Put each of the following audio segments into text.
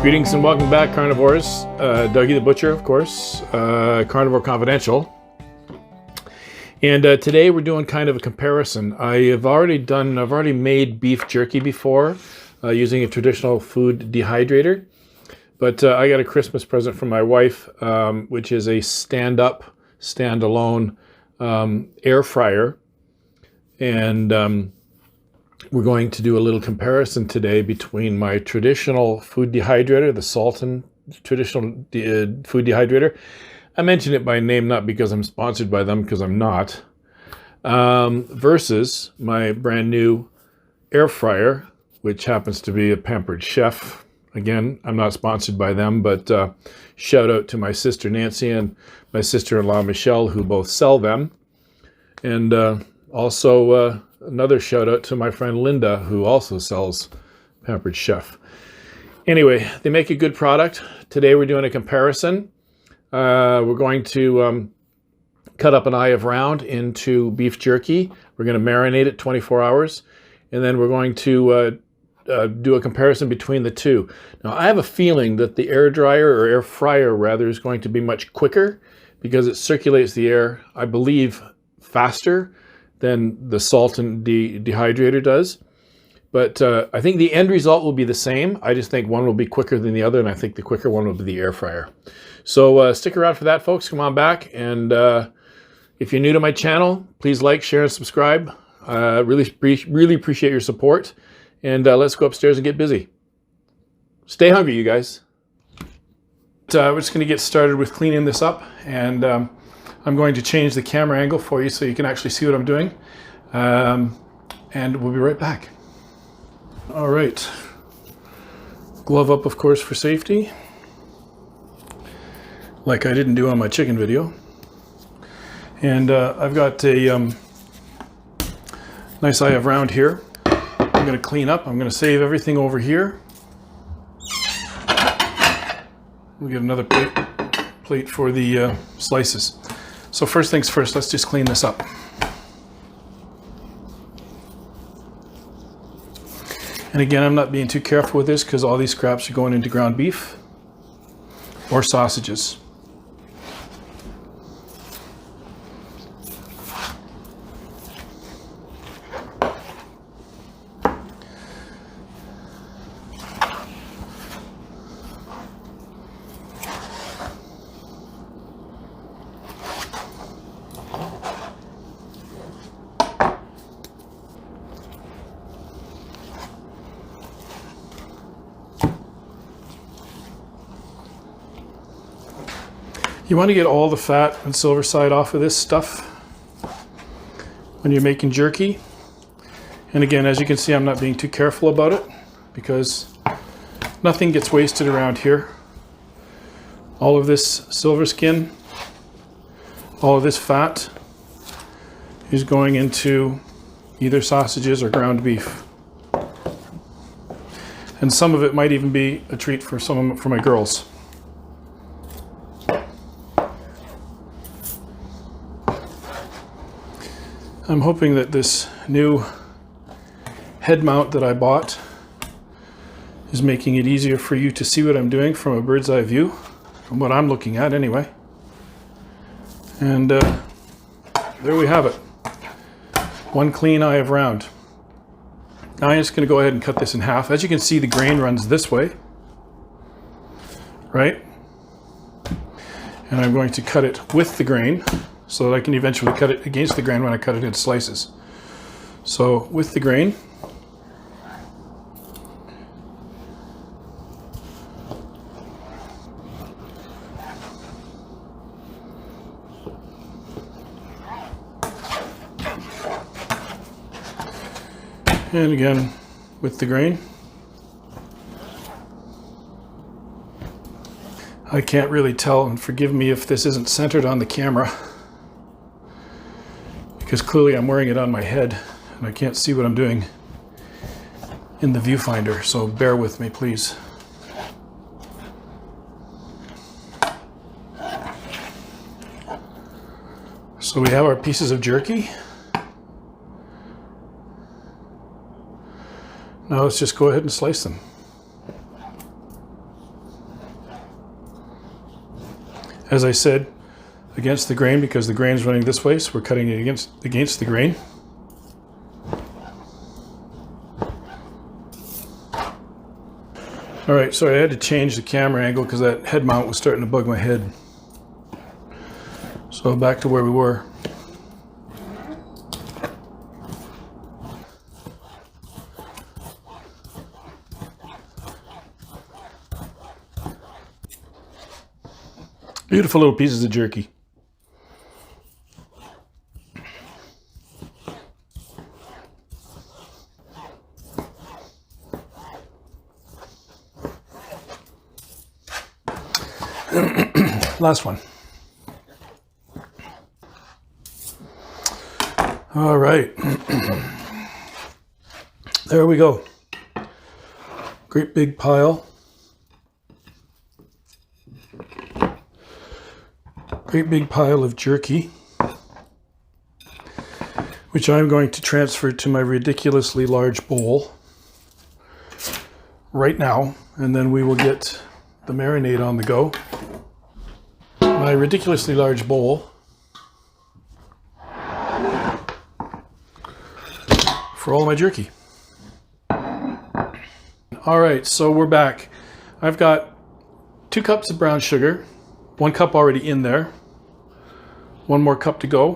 Greetings and welcome back, Carnivores. Dougie the Butcher, of course, Carnivore Confidential. And today we're doing kind of a comparison. I've already made beef jerky before using a traditional food dehydrator. But I got a Christmas present from my wife, which is a stand-up, stand-alone air fryer. And we're going to do a little comparison today between my traditional food dehydrator, the Sultan traditional food dehydrator. I mention it by name not because I'm sponsored by them, because I'm not, versus my brand new air fryer, which happens to be a Pampered Chef. Again, I'm not sponsored by them, but shout out to my sister Nancy and my sister-in-law Michelle, who both sell them. And also another shout out to my friend Linda, who also sells Pampered Chef. Anyway, they make a good product. Today we're doing a comparison. We're going to cut up an eye of round into beef jerky. We're going to marinate it 24 hours. And then we're going to do a comparison between the two. Now, I have a feeling that the air dryer, or air fryer rather, is going to be much quicker because it circulates the air, I believe, faster than the Sultan dehydrator does. But I think the end result will be the same. I just think one will be quicker than the other, and I think the quicker one will be the air fryer. So stick around for that, folks. Come on back. And if you're new to my channel, please like, share, and subscribe. Really appreciate your support. And let's go upstairs and get busy. Stay hungry, you guys. We're just going to get started with cleaning this up. And I'm going to change the camera angle for you so you can actually see what I'm doing. And we'll be right back. All right. Glove up, of course, for safety. Like I didn't do on my chicken video. And I've got a nice eye of round here. I'm going to clean up. I'm going to save everything over here. We'll get another plate for the slices. So first things first, let's just clean this up. And again, I'm not being too careful with this because all these scraps are going into ground beef or sausages. You want to get all the fat and silver side off of this stuff when you're making jerky. And again, as you can see, I'm not being too careful about it because nothing gets wasted around here. All of this silver skin, all of this fat is going into either sausages or ground beef. And some of it might even be a treat for for my girls. I'm hoping that this new head mount that I bought is making it easier for you to see what I'm doing from a bird's eye view, from what I'm looking at anyway. And there we have it. One clean eye of round. Now I'm just going to go ahead and cut this in half. As you can see, the grain runs this way, right? And I'm going to cut it with the grain, so that I can eventually cut it against the grain when I cut it into slices. So with the grain, and again with the grain. I can't really tell, and forgive me if this isn't centered on the camera, because clearly I'm wearing it on my head and I can't see what I'm doing in the viewfinder, so bear with me, please. So we have our pieces of jerky. Now let's just go ahead and slice them. As I said, against the grain because the grain is running this way, so we're cutting it against the grain. All right, sorry, I had to change the camera angle because that head mount was starting to bug my head. So back to where we were. Beautiful little pieces of jerky. Last one. All right. There we go. Great big pile. Great big pile of jerky, which I'm going to transfer to my ridiculously large bowl right now, and then we will get the marinade on the go. My ridiculously large bowl for all my jerky. All right, so we're back. I've got 2 cups of brown sugar, 1 cup already in there, 1 more cup to go.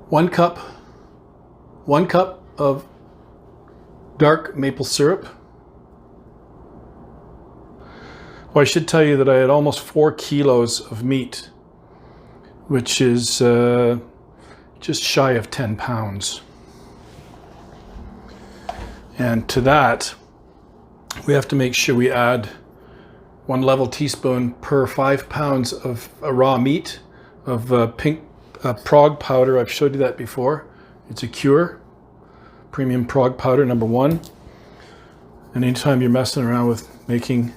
1 cup of dark maple syrup. Well, I should tell you that I had almost 4 kilos of meat, which is just shy of 10 pounds. And to that, we have to make sure we add 1 level teaspoon per 5 pounds of raw meat of pink prog powder. I've showed you that before. It's a Cure premium prog powder, number 1. And anytime you're messing around with making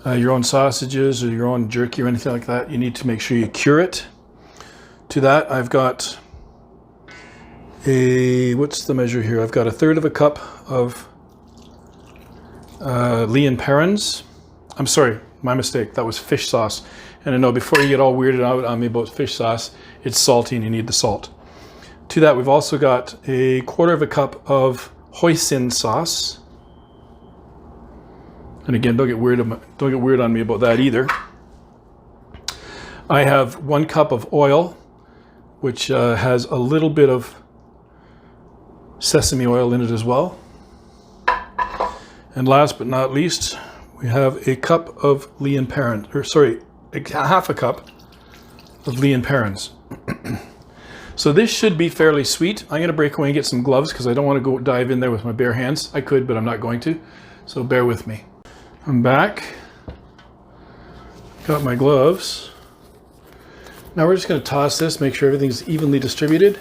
your own sausages or your own jerky or anything like that, you need to make sure you cure it. To that, I've got what's the measure here? I've got 1/3 of a cup of Lea & Perrins. I'm sorry, my mistake. That was fish sauce. And I know before you get all weirded out on me about fish sauce, it's salty and you need the salt. To that, we've also got 1/4 of a cup of hoisin sauce. And again, don't get weird on me about that either. I have 1 cup of oil, which has a little bit of sesame oil in it as well. And last but not least, we have a cup of Lea & Perrins, or sorry, 1/2 cup of Lea & Perrins. So this should be fairly sweet. I'm going to break away and get some gloves because I don't want to go dive in there with my bare hands. I could, but I'm not going to. So bear with me. I'm back. Got my gloves. Now we're just going to toss this, make sure everything's evenly distributed.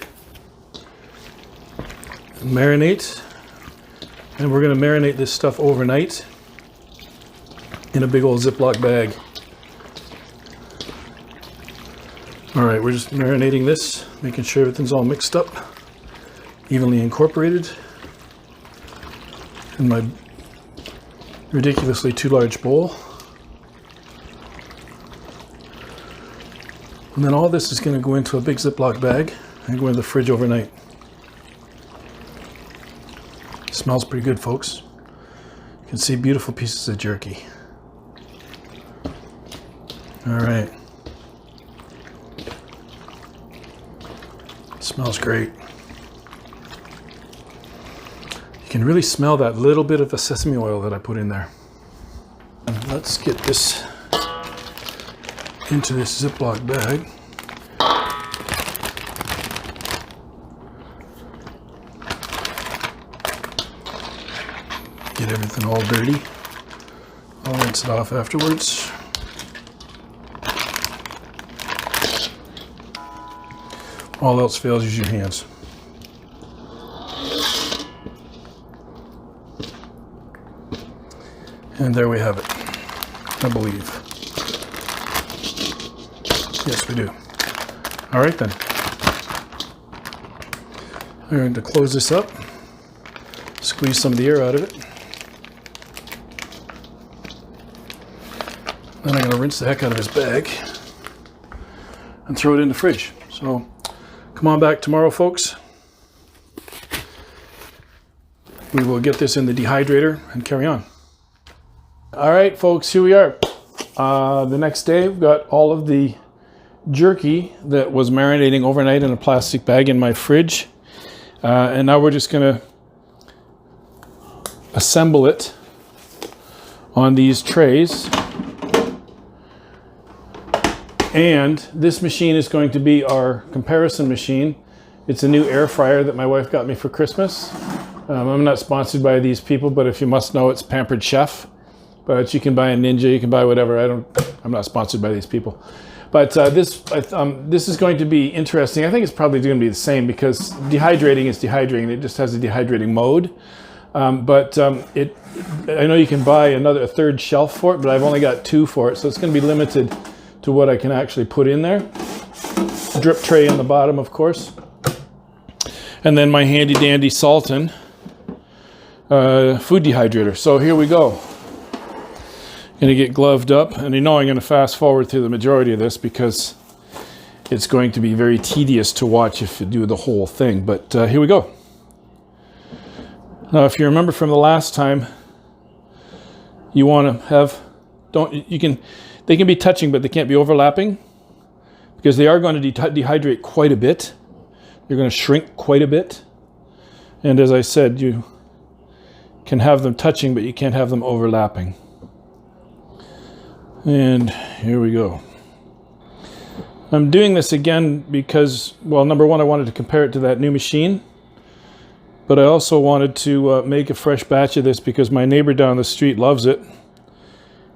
Marinate. And we're going to marinate this stuff overnight in a big old Ziploc bag. All right, we're just marinating this, making sure everything's all mixed up, evenly incorporated in my ridiculously too large bowl. And then all this is going to go into a big Ziploc bag and go in the fridge overnight. It smells pretty good, folks. You can see beautiful pieces of jerky. All right. It smells great. You can really smell that little bit of the sesame oil that I put in there. And let's get this into this Ziploc bag. Get everything all dirty. I'll rinse it off afterwards. All else fails, use your hands. And there we have it, I believe. Yes, we do. All right then. I'm going to close this up, squeeze some of the air out of it. Then I'm going to rinse the heck out of his bag and throw it in the fridge. So come on back tomorrow, folks. We will get this in the dehydrator and carry on. All right, folks, here we are. The next day, we've got all of the jerky that was marinating overnight in a plastic bag in my fridge. And now we're just going to assemble it on these trays. And this machine is going to be our comparison machine. It's a new air fryer that my wife got me for Christmas. I'm not sponsored by these people, but if you must know, it's Pampered Chef. But you can buy a Ninja, you can buy whatever. I'm not sponsored by these people. But this is going to be interesting. I think it's probably going to be the same because dehydrating is dehydrating. It just has a dehydrating mode. I know you can buy a third shelf for it, but I've only got 2 for it. So it's going to be limited to what I can actually put in there. Drip tray in the bottom, of course. And then my handy dandy Salton food dehydrator. So here we go. Going to get gloved up, and you know I'm going to fast forward through the majority of this because it's going to be very tedious to watch if you do the whole thing. But here we go. Now, if you remember from the last time, you want to have they can be touching, but they can't be overlapping because they are going to dehydrate quite a bit. They're going to shrink quite a bit, and as I said, you can have them touching, but you can't have them overlapping. And here we go. I'm doing this again because, well, number one, I wanted to compare it to that new machine, but I also wanted to make a fresh batch of this because my neighbor down the street loves it.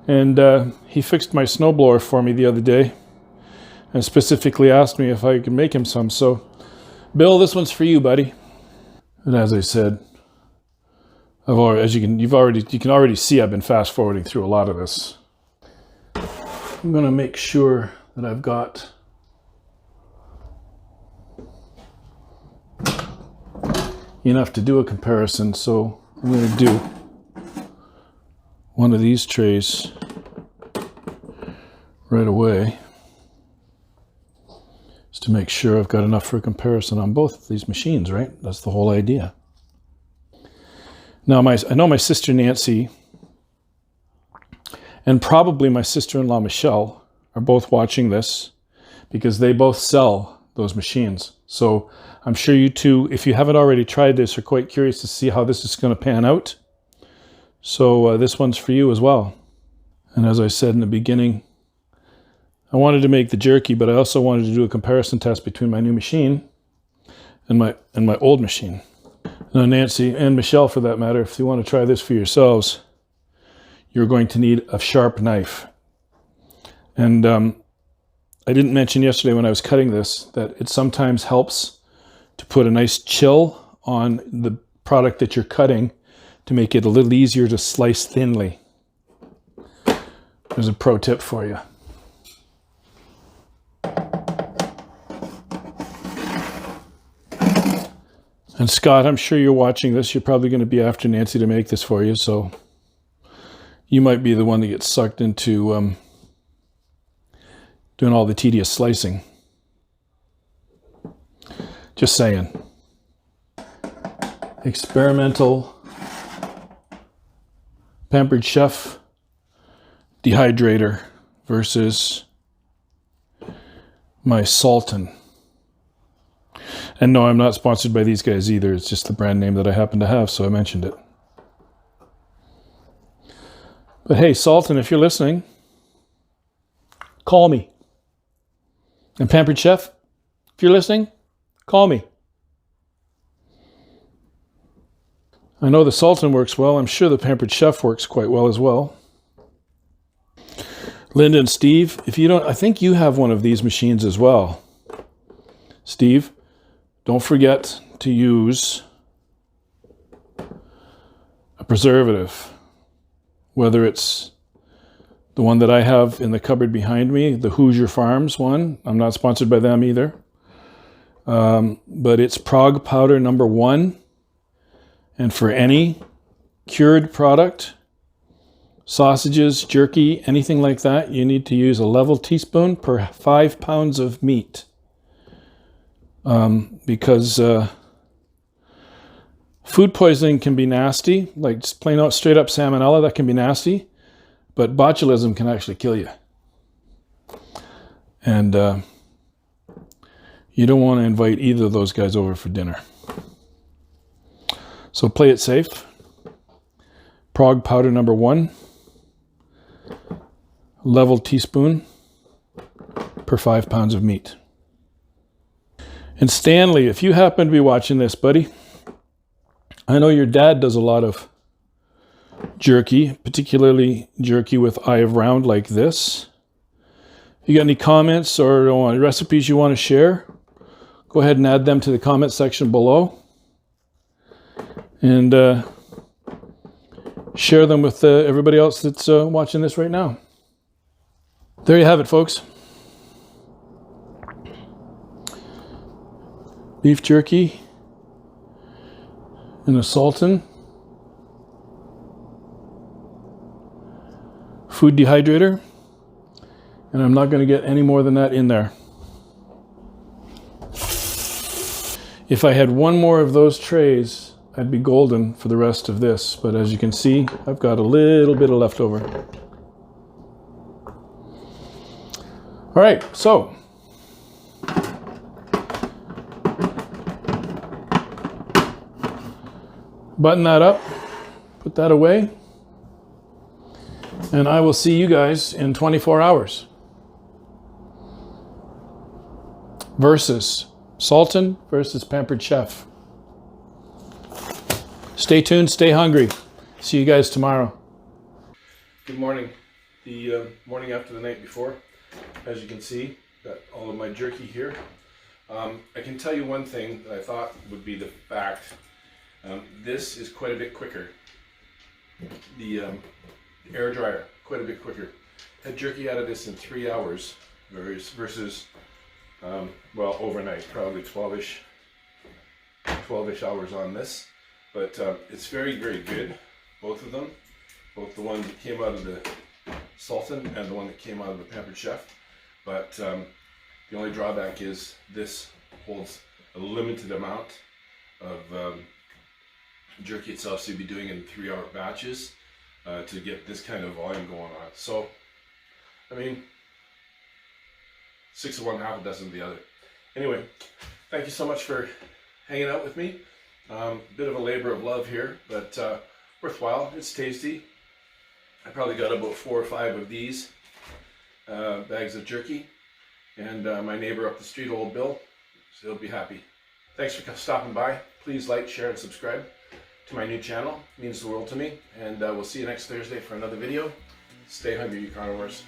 And he fixed my snowblower for me the other day and specifically asked me if I could make him some. So, Bill, this one's for you, buddy. And as I said, you can already see I've been fast forwarding through a lot of this. I'm going to make sure that I've got enough to do a comparison, so I'm going to do one of these trays right away just to make sure I've got enough for a comparison on both of these machines, right? That's the whole idea. Now, I know my sister Nancy and probably my sister-in-law Michelle are both watching this because they both sell those machines. So I'm sure you two, if you haven't already tried this, are quite curious to see how this is going to pan out. So this one's for you as well. And as I said in the beginning, I wanted to make the jerky, but I also wanted to do a comparison test between my new machine and my old machine. Now, Nancy and Michelle, for that matter, if you want to try this for yourselves, you're going to need a sharp knife. And I didn't mention yesterday when I was cutting this that it sometimes helps to put a nice chill on the product that you're cutting to make it a little easier to slice thinly. There's a pro tip for you. And Scott, I'm sure you're watching this. You're probably going to be after Nancy to make this for you, so you might be the one that gets sucked into doing all the tedious slicing. Just saying. Experimental Pampered Chef Dehydrator versus my Salton. And no, I'm not sponsored by these guys either. It's just the brand name that I happen to have, so I mentioned it. But hey, Salton, if you're listening, call me. And Pampered Chef, if you're listening, call me. I know the Salton works well. I'm sure the Pampered Chef works quite well as well. Linda and Steve, if you don't, I think you have one of these machines as well. Steve, don't forget to use a preservative, whether it's the one that I have in the cupboard behind me, the Hoosier Farms one. I'm not sponsored by them either. But it's Prague Powder #1. And for any cured product, sausages, jerky, anything like that, you need to use a level teaspoon per 5 pounds of meat. Because food poisoning can be nasty, like just plain out straight up salmonella, that can be nasty, but botulism can actually kill you. And you don't want to invite either of those guys over for dinner. So play it safe. Prague powder number 1, level teaspoon per 5 pounds of meat. And Stanley, if you happen to be watching this, buddy, I know your dad does a lot of jerky, particularly jerky with eye of round like this. If you got any comments or recipes you want to share, go ahead and add them to the comment section below. And share them with everybody else that's watching this right now. There you have it, folks. Beef jerky in a Sultan. Food dehydrator. And I'm not going to get any more than that in there. If I had one more of those trays, I'd be golden for the rest of this. But as you can see, I've got a little bit of leftover. All right, so button that up, put that away, and I will see you guys in 24 hours. Versus Sultan versus Pampered Chef. Stay tuned, stay hungry. See you guys tomorrow. Good morning. The morning after the night before. As you can see, got all of my jerky here. I can tell you one thing that I thought would be the fact. This is quite a bit quicker. The air dryer, quite a bit quicker. Had jerky out of this in 3 hours versus, well, overnight, probably 12-ish hours on this. But it's very, very good, both of them. Both the one that came out of the Sultan and the one that came out of the Pampered Chef. But the only drawback is this holds a limited amount of jerky itself, so you'd be doing it in 3-hour batches to get this kind of volume going on. So, I mean, 6 of one, half a dozen of the other. Anyway, thank you so much for hanging out with me. Bit of a labor of love here, but worthwhile. It's tasty. I probably got about 4 or 5 of these bags of jerky, and my neighbor up the street, old Bill, so he'll be happy. Thanks for stopping by. Please like, share, and subscribe to my new channel. It means the world to me, and we'll see you next Thursday for another video. Stay hungry, you carnivores.